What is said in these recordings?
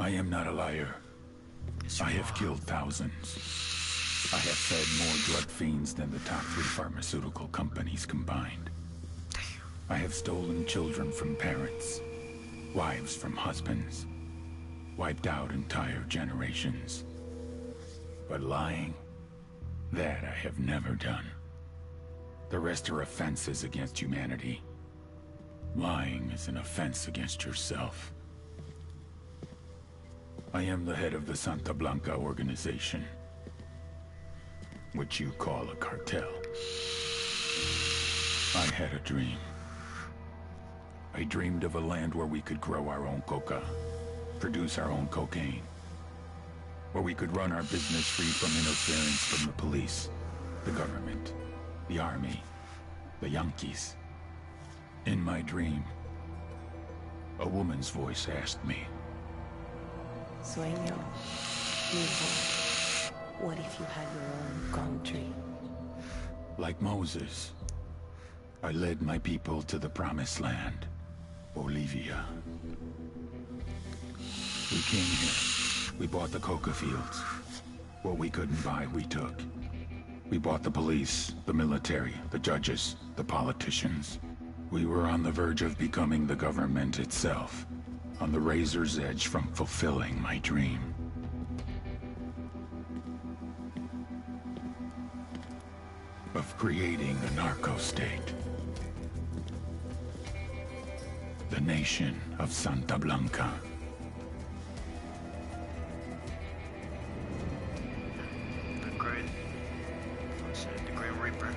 I am not a liar. I have killed thousands. I have fed more drug fiends than the top 3 pharmaceutical companies combined. I have stolen children from parents, wives from husbands, wiped out entire generations. But lying, that I have never done. The rest are offenses against humanity. Lying is an offense against yourself. I am the head of the Santa Blanca organization, which you call a cartel. I had a dream. I dreamed of a land where we could grow our own coca, produce our own cocaine, where we could run our business free from interference from the police, the government, the army, the Yankees. In my dream, a woman's voice asked me, Sueño, hijo, what if you had your own country? Like Moses, I led my people to the promised land, Bolivia. We came here. We bought the coca fields. What we couldn't buy, we took. We bought the police, the military, the judges, the politicians. We were on the verge of becoming the government itself, on the razor's edge from fulfilling my dream. Of creating a narco-state. The nation of Santa Blanca. The Grim Reaper.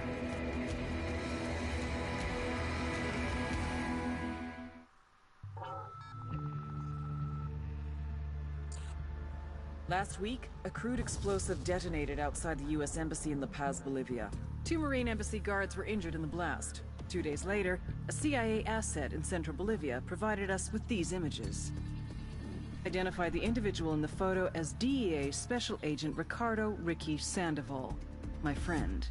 Last week, a crude explosive detonated outside the U.S. Embassy in La Paz, Bolivia. 2 Marine Embassy guards were injured in the blast. 2 days later, a CIA asset in central Bolivia provided us with these images. Identified the individual in the photo as DEA Special Agent Ricardo Ricky Sandoval, my friend.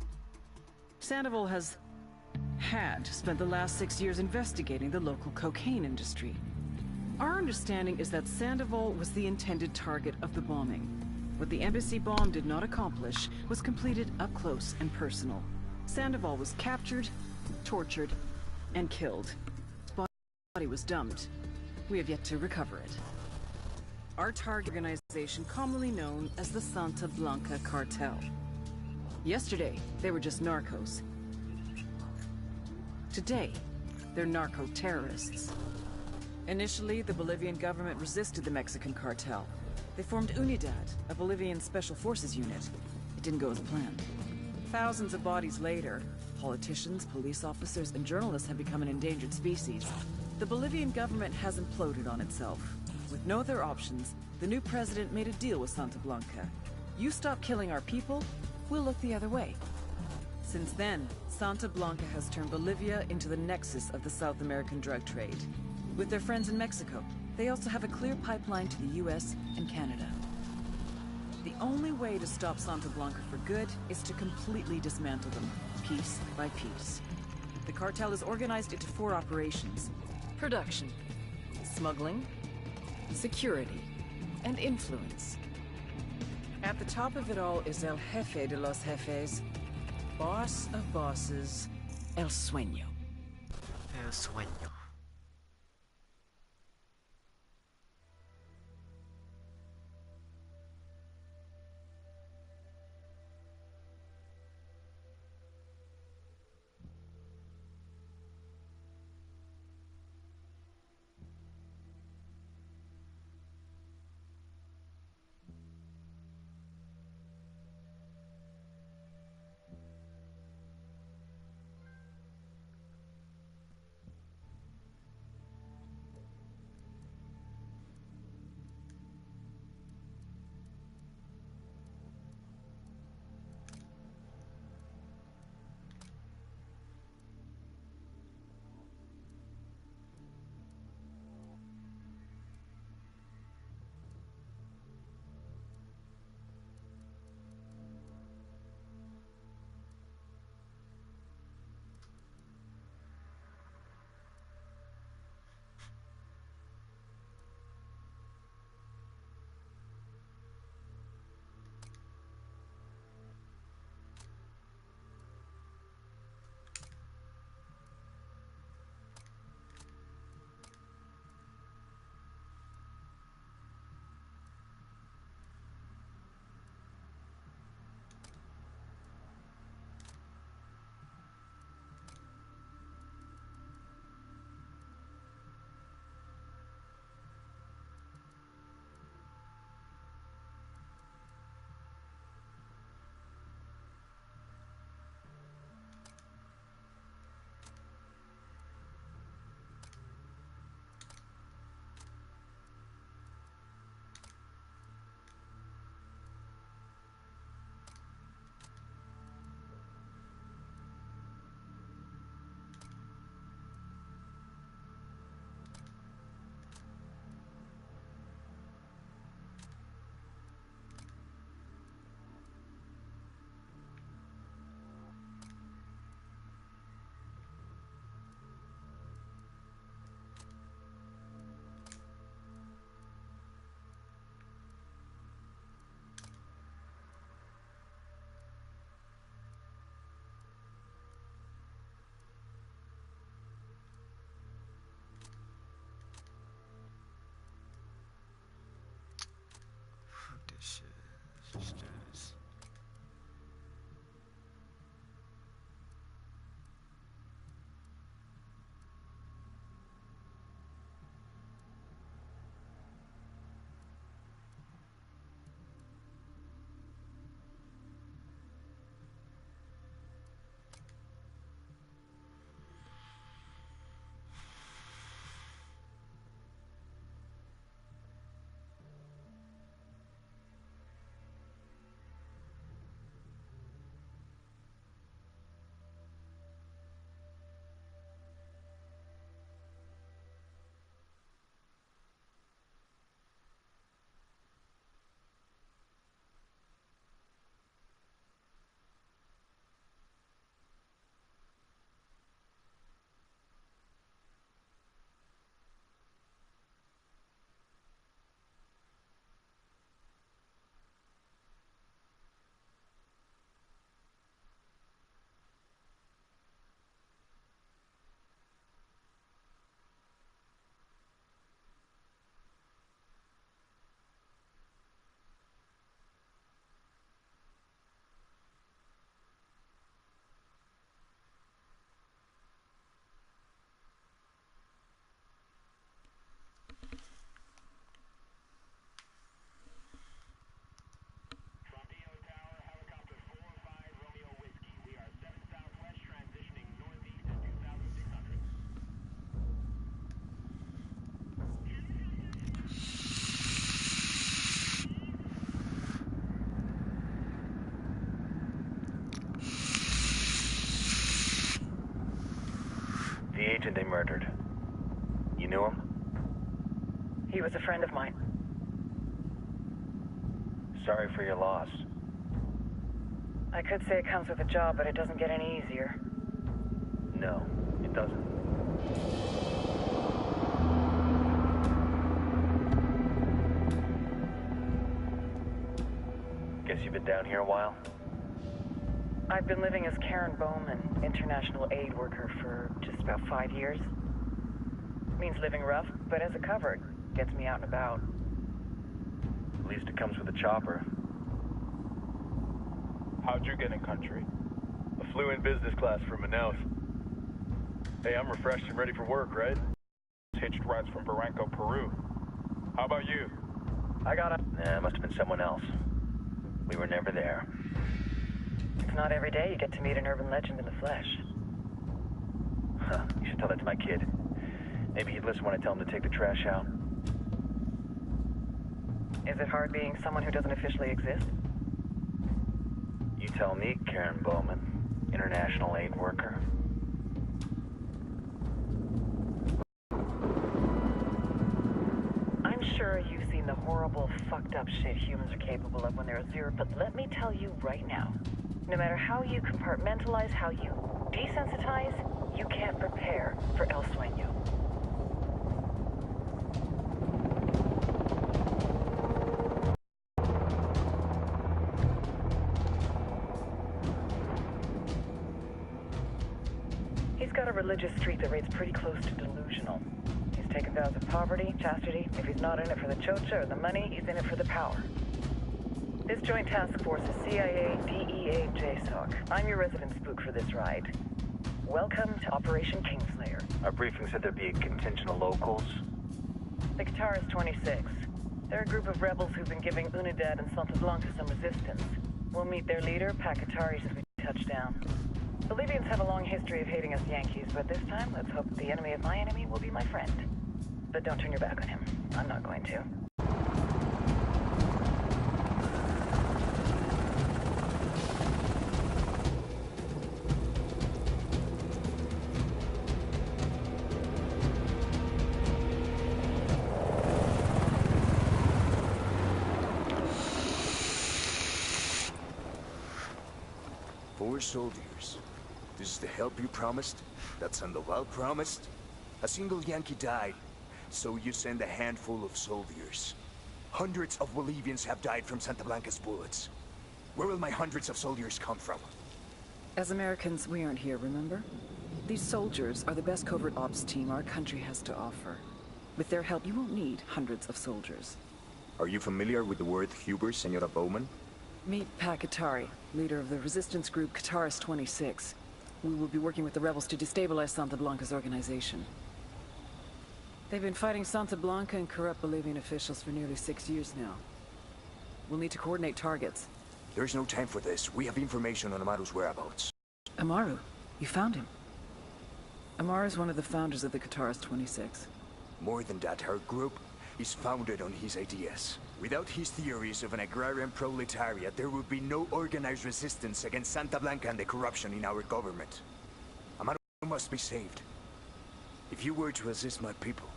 Sandoval had spent the last 6 years investigating the local cocaine industry. Our understanding is that Sandoval was the intended target of the bombing. What the embassy bomb did not accomplish was completed up close and personal. Sandoval was captured, tortured, and killed. His body was dumped. We have yet to recover it. Our target organization, commonly known as the Santa Blanca Cartel. Yesterday, they were just narcos. Today, they're narco-terrorists. Initially, the Bolivian government resisted the Mexican cartel. They formed Unidad, a Bolivian special forces unit. It didn't go as planned. Thousands of bodies later, politicians, police officers, and journalists have become an endangered species. The Bolivian government has imploded on itself. With no other options, the new president made a deal with Santa Blanca. You stop killing our people, we'll look the other way. Since then, Santa Blanca has turned Bolivia into the nexus of the South American drug trade. With their friends in Mexico, they also have a clear pipeline to the US and Canada. The only way to stop Santa Blanca for good is to completely dismantle them, piece by piece. The cartel is organized into 4 operations: production, smuggling, security, and influence. At the top of it all is El Jefe de los Jefes, boss of bosses, El Sueño. El Sueño. agent they murdered. You knew him? He was a friend of mine. Sorry for your loss. I could say it comes with a job, but it doesn't get any easier. No, it doesn't. Guess you've been down here a while? I've been living as Karen Bowman, international aid worker, for just about 5 years. Means living rough, but as a cover, it gets me out and about. At least it comes with a chopper. How'd you get in country? I flew in business class from Manaus. Hey, I'm refreshed and ready for work, right? Hitched rides from Barranco, Peru. How about you? I got a... Nah, it must have been someone else. We were never there. It's not every day you get to meet an urban legend in the flesh. Huh, you should tell that to my kid. Maybe he'd listen when I tell him to take the trash out. Is it hard being someone who doesn't officially exist? You tell me, Karen Bowman, international aid worker. I'm sure you've seen the horrible, fucked up shit humans are capable of when they're a zero, but let me tell you right now, no matter how you compartmentalize, how you desensitize, you can't prepare for El Sueño. He's got a religious streak that rates pretty close to delusional. He's taken vows of poverty, chastity. If he's not in it for the chocha or the money, he's in it for the power. This joint task force is CIA, DEA, and JSOC. I'm your resident spook for this ride. Welcome to Operation Kingslayer. Our briefing said there'd be a contingent of locals. The Qatar is 26. They're a group of rebels who've been giving Unidad and Santa Blanca some resistance. We'll meet their leader, Pakataris, as we touch down. Bolivians have a long history of hating us Yankees, but this time, let's hope the enemy of my enemy will be my friend. But don't turn your back on him. I'm not going to. Four soldiers. This is the help you promised? That Sandoval promised? A single Yankee died, so you send a handful of soldiers. Hundreds of Bolivians have died from Santa Blanca's bullets. Where will my hundreds of soldiers come from? As Americans, we aren't here, remember? These soldiers are the best covert ops team our country has to offer. With their help, you won't need hundreds of soldiers. Are you familiar with the word Huber, Senora Bowman? Meet Pakatari, leader of the resistance group Qataris 26. We will be working with the rebels to destabilize Santa Blanca's organization. They've been fighting Santa Blanca and corrupt Bolivian officials for nearly 6 years now. We'll need to coordinate targets. There's no time for this. We have information on Amaru's whereabouts. Amaru? You found him? Amaru is one of the founders of the Qataris 26. More than that, her group is founded on his ideas. Without his theories of an agrarian proletariat, there would be no organized resistance against Santa Blanca and the corruption in our government. Amaru must be saved. If you were to assist my people,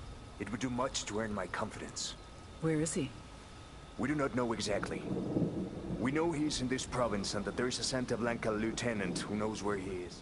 it would do much to earn my confidence. Where is he? We do not know exactly. We know he's in this province and that there is a Santa Blanca lieutenant who knows where he is.